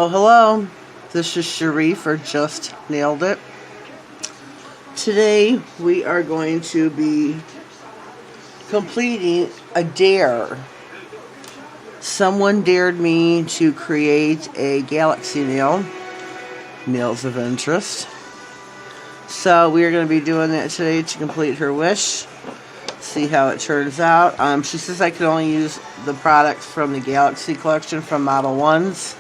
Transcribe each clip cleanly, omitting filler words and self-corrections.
Hello, hello. This is Sharif, or Just Nailed It. Today we are going to be completing a dare. Someone dared me to create a galaxy nail, nails of interest. So we are going to be doing that today to complete her wish. See how it turns out. She says I can only use the products from the Galaxy collection from Model 1s.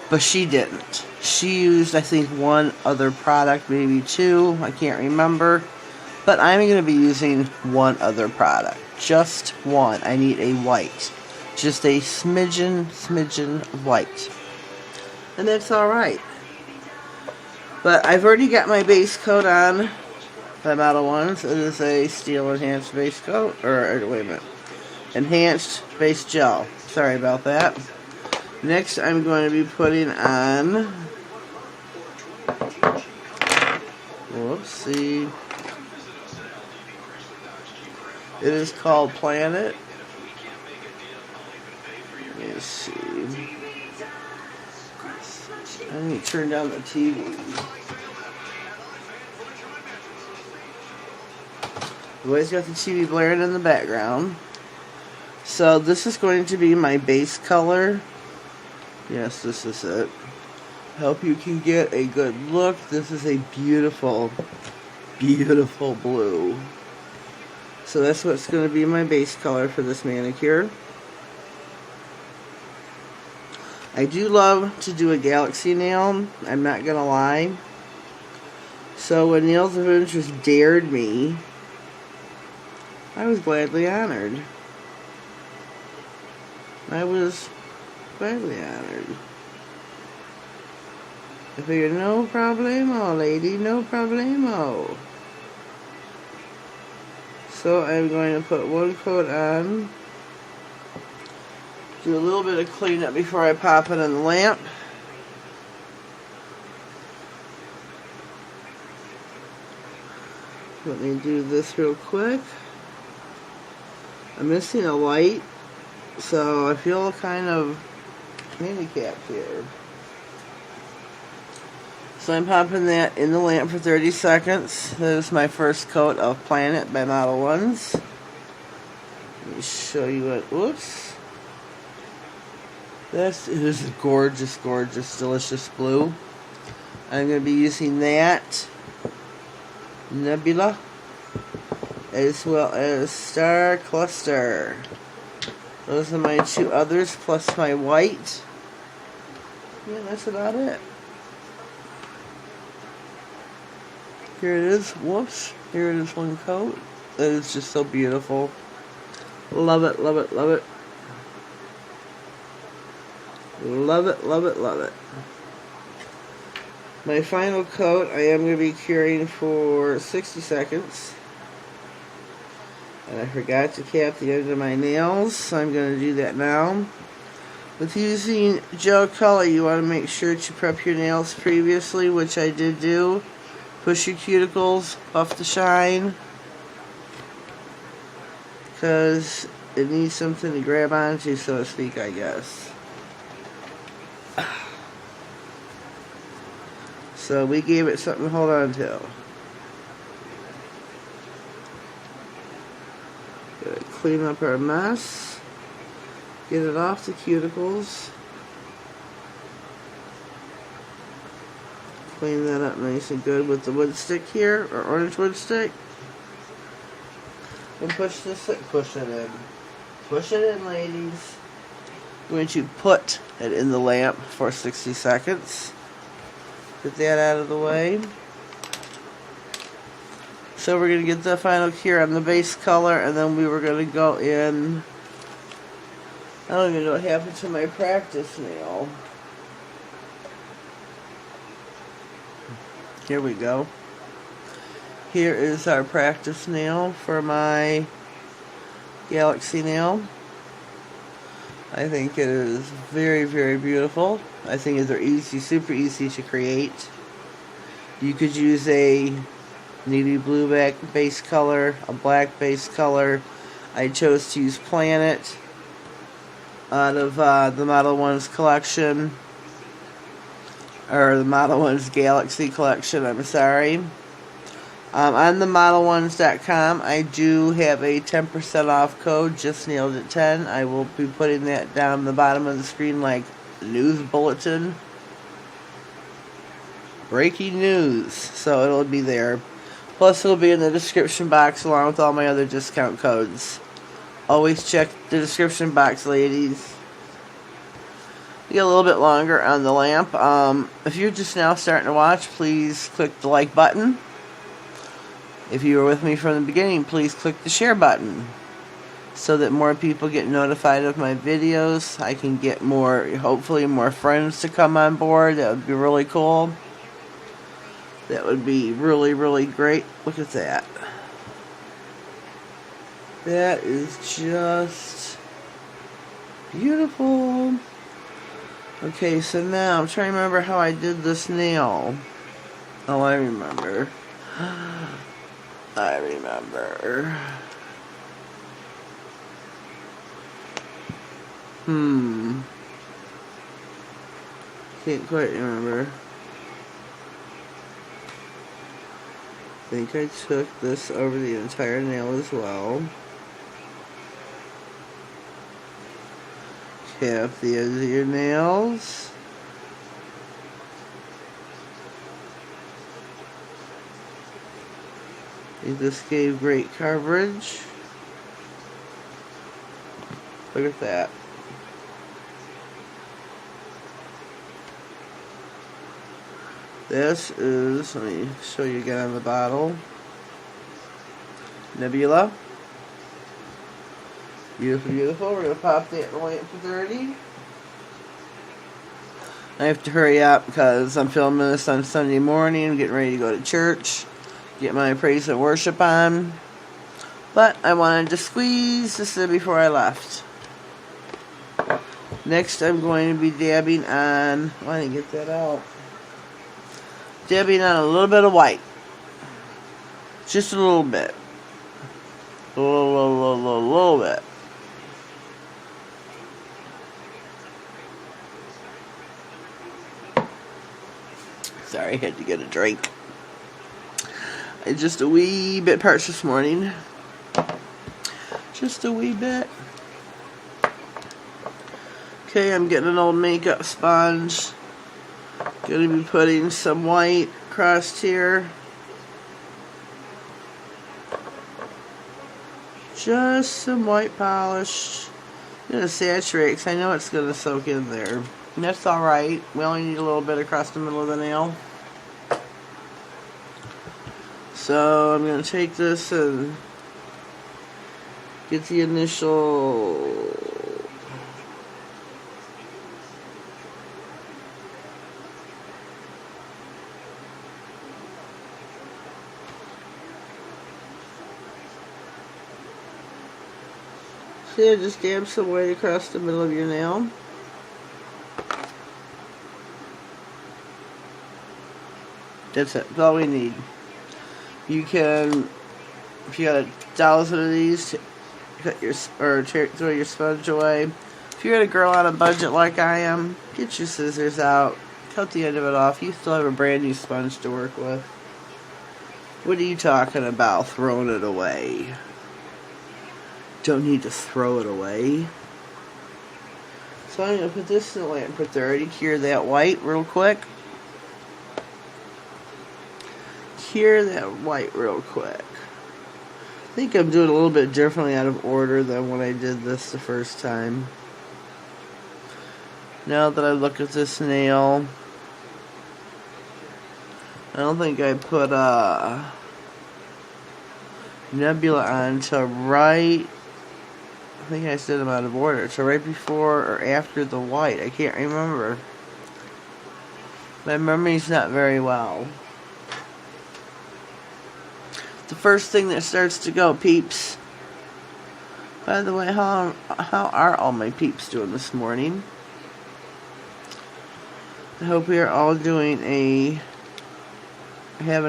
But she didn't. She used, I think, one other product, maybe two. I can't remember. But I'm going to be using one other product. Just one. I need a white. Just a smidgen white. And that's alright. But I've already got my base coat on by Model 1s. It is a steel enhanced base coat. Or, wait a minute. Enhanced base gel. Sorry about that. Next, I'm going to be putting on, whoopsie, it is called Planet. Let me see. I need to turn down the TV. I've always got the TV blaring in the background. So this is going to be my base color. Yes, this is it. Hope you can get a good look. This is a beautiful, beautiful blue. So that's what's going to be my base color for this manicure. I do love to do a galaxy nail. I'm not going to lie. So when Nails of Interest dared me, I was gladly honored. I was gladly honored. I figured, no problemo, lady, no problemo. So I'm going to put one coat on. Do a little bit of cleanup before I pop it in the lamp. Let me do this real quick. I'm missing a light, so I feel kind of handicapped here. So I'm popping that in the lamp for 30 seconds. That is my first coat of Planet by Model 1s. Let me show you what, whoops. It is a gorgeous, gorgeous, delicious blue. I'm going to be using that Nebula as well as Star Cluster. Those are my two others, plus my white. Yeah, that's about it. Here it is. Whoops. Here it is, one coat. That is just so beautiful. Love it, love it, love it. Love it, love it, love it. My final coat, I am going to be curing for 60 seconds. And I forgot to cap the end of my nails, so I'm going to do that now. With using gel color, you want to make sure to prep your nails previously, which I did do. Push your cuticles, buff the shine, because it needs something to grab onto, so to speak, I guess. So we gave it something to hold on to. Gotta clean up our mess. Get it off the cuticles. Clean that up nice and good with the wood stick here, or orange wood stick. And push this, push it in. Push it in, ladies. I'm going to put it in the lamp for 60 seconds. Get that out of the way. So we're going to get the final cure on the base color, and then we were going to go in. I don't even know what happened to my practice nail. Here we go. Here is our practice nail for my galaxy nail. I think it is very, very beautiful. I think they're easy, super easy to create. You could use a navy blue base color, a black base color. I chose to use Planet out of the Model 1's collection. or the Model Ones Galaxy Collection, I'm sorry. On the ModelOnes.com, I do have a 10% off code, just nailed it 10. I will be putting that down the bottom of the screen like news bulletin. Breaking news. So it'll be there. Plus it'll be in the description box along with all my other discount codes. Always check the description box, ladies. Get a little bit longer on the lamp. If you're just now starting to watch, please click the like button. If you were with me from the beginning, please click the share button so that more people get notified of my videos. I can get hopefully more friends to come on board. That would be really cool. That would be really, really great. Look at that. That is just beautiful. Okay, so now I'm trying to remember how I did this nail. Oh, I remember. I remember. Can't quite remember. I think I took this over the entire nail as well. Cap the edge of your nails. This gave great coverage. Look at that. This is, let me show you again on the bottle. Nebula. Beautiful, beautiful. We're going to pop that in the lamp for 30. I have to hurry up because I'm filming this on Sunday morning. I'm getting ready to go to church. Get my praise and worship on. But I wanted to squeeze this in before I left. Next I'm going to be dabbing on, I didn't get that out. Dabbing on a little bit of white. Just a little bit. A little bit. Sorry, I had to get a drink. It's just a wee bit parched this morning. Just a wee bit. Okay, I'm getting an old makeup sponge. Gonna be putting some white across here. Just some white polish. I'm gonna saturate because I know it's gonna soak in there. And that's alright. We only need a little bit across the middle of the nail. So I'm going to take this and get the initial see, just dab some white across the middle of your nail. That's it. That's all we need. You can, if you got 1,000 of these, cut your throw your sponge away. If you're a girl on a budget like I am, get your scissors out, cut the end of it off. You still have a brand new sponge to work with. What are you talking about? Throwing it away? Don't need to throw it away. So I'm gonna put this in the lamp for 30. Cure that white real quick. Cure that white real quick. I think I'm doing a little bit differently out of order than when I did this the first time. Now that I look at this nail, I don't think I put a nebula on till right, I think I said them out of order, so right before or after the white. I can't remember. My memory's not very well. The first thing that starts to go, peeps. By the way, how are all my peeps doing this morning? I hope we are all having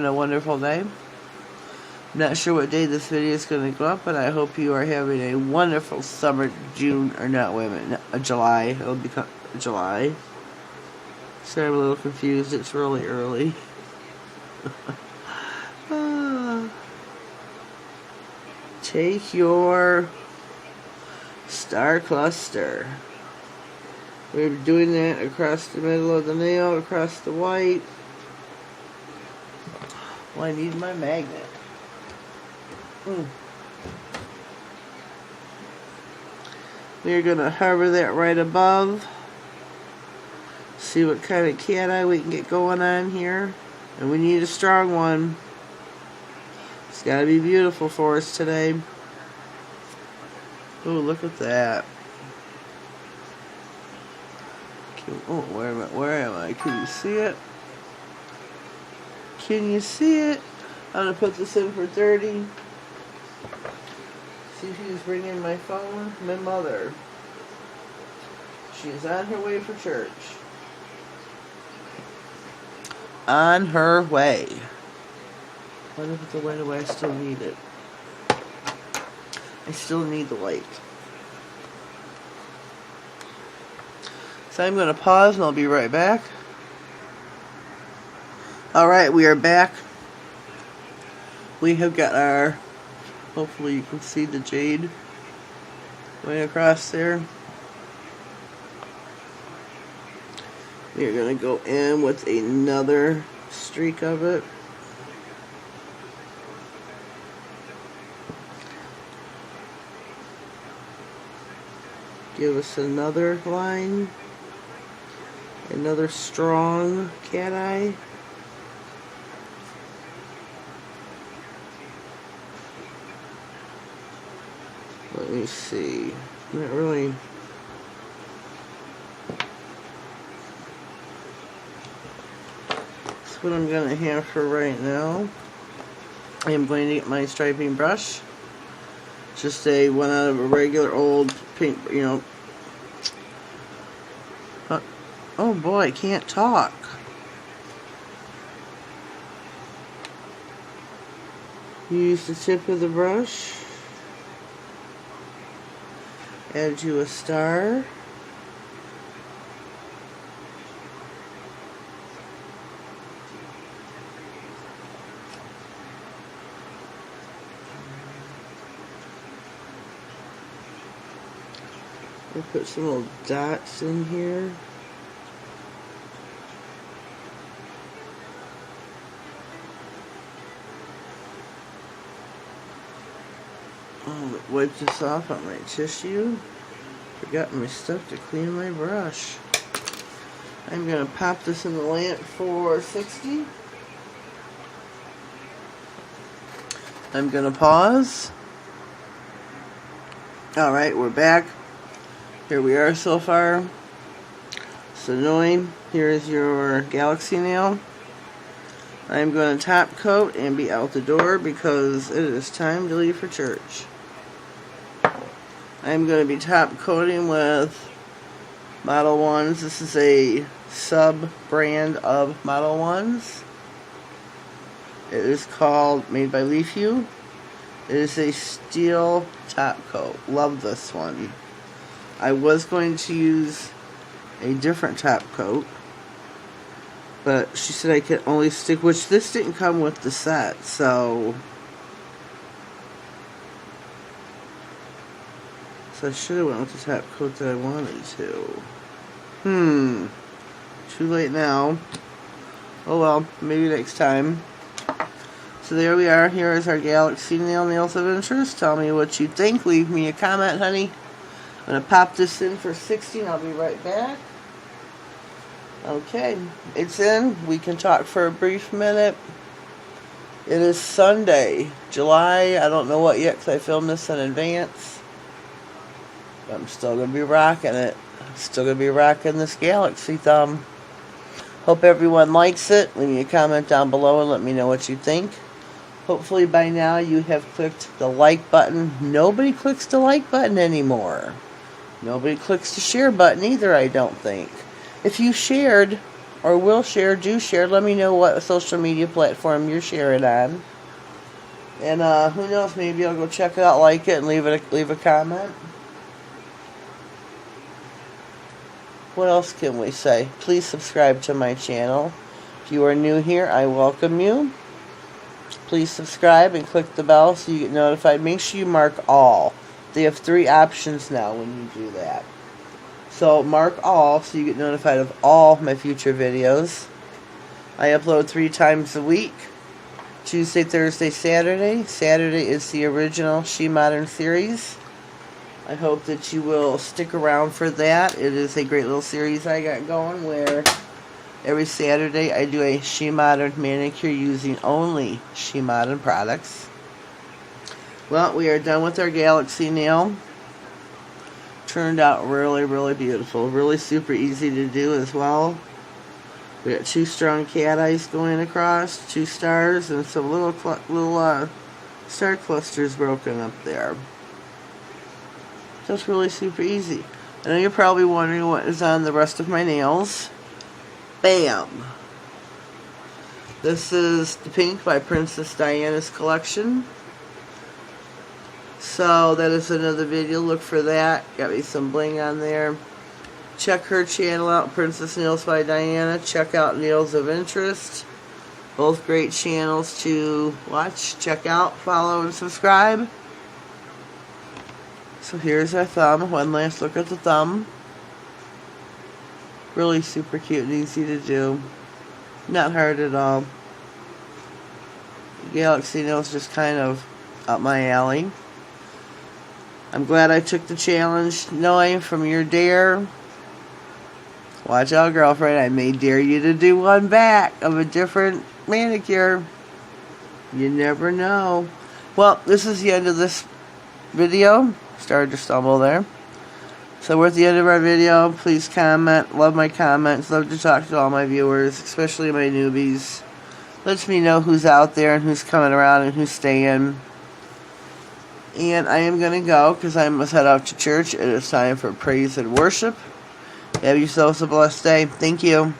a wonderful day. I'm not sure what day this video is going to go up, but I hope you are having a wonderful summer, June, or not, wait a minute, July. It'll become July. Sorry, I'm a little confused. It's really early. Take your star cluster. We're doing that across the middle of the nail, across the white. Well, I need my magnet. We're going to hover that right above. See what kind of cat eye we can get going on here. And we need a strong one. It's got to be beautiful for us today. Oh, look at that. Oh, where am I? Can you see it? Can you see it? I'm going to put this in for 30. See who's ringing my phone? My mother. She is on her way for church. On her way. What if it's the light away? I still need it. I still need the light. So I'm going to pause and I'll be right back. Alright, we are back. We have got our, hopefully you can see the jade way across there. We are going to go in with another streak of it. Give us another line. Another strong cat eye. Let me see. Not really. That's what I'm going to have for right now. I am going to get my striping brush. Just a one out of a regular old paint, you know. Oh boy, I can't talk. Use the tip of the brush. Add you a star. We'll put some little dots in here. Oh, wipe this off on my tissue. Forgot my stuff to clean my brush. I'm going to pop this in the lamp for 60. I'm going to pause. Alright, we're back. Here we are so far. It's annoying. Here is your galaxy nail. I'm going to top coat and be out the door because it is time to leave for church. I'm going to be top coating with Model 1s. This is a sub-brand of Model 1s. It is called, made by LeafU. It is a steel top coat. Love this one. I was going to use a different top coat, but she said I could only stick, which this didn't come with the set, so I should have went with the top coat that I wanted to. Too late now. Oh well, maybe next time. So there we are. Here is our Galaxy Nails of Interest. Tell me what you think. Leave me a comment, honey. I'm going to pop this in for 60 and I'll be right back. Okay, it's in. We can talk for a brief minute. It is Sunday, July. I don't know what yet because I filmed this in advance. But I'm still going to be rocking it. Still going to be rocking this Galaxy thumb. Hope everyone likes it. Leave me a comment down below and let me know what you think. Hopefully by now you have clicked the like button. Nobody clicks the like button anymore. Nobody clicks the share button either, I don't think. If you shared or will share, do share. Let me know what social media platform you're sharing on. And who knows, maybe I'll go check it out, like it, and leave a comment. What else can we say? Please subscribe to my channel. If you are new here, I welcome you. Please subscribe and click the bell so you get notified. Make sure you mark all. They have 3 options now when you do that. So mark all so you get notified of all my future videos. I upload 3 times a week. Tuesday, Thursday, Saturday. Saturday is the original She Modern series. I hope that you will stick around for that. It is a great little series I got going where every Saturday I do a She Modern manicure using only She Modern products. Well, we are done with our Galaxy nail. Turned out really, really beautiful. Really super easy to do as well. We got 2 strong cat eyes going across, 2 stars, and some little star clusters broken up there. Just really super easy. I know you're probably wondering what is on the rest of my nails. Bam! This is the pink by Princess Diana's collection. So that is another video. Look for that. Got me some bling on there. Check her channel out, Princess Nails by Diana. Check out Nails of Interest. Both great channels to watch, check out, follow, and subscribe. So here's our thumb. One last look at the thumb. Really super cute and easy to do. Not hard at all. Galaxy nails just kind of up my alley. I'm glad I took the challenge, knowing from your dare. Watch out, girlfriend. I may dare you to do one back of a different manicure. You never know. Well, this is the end of this video. Started to stumble there. So we're at the end of our video. Please comment. Love my comments. Love to talk to all my viewers, especially my newbies. Lets me know who's out there and who's coming around and who's staying. And I am going to go because I must head out to church. It is time for praise and worship. Have yourselves a blessed day. Thank you.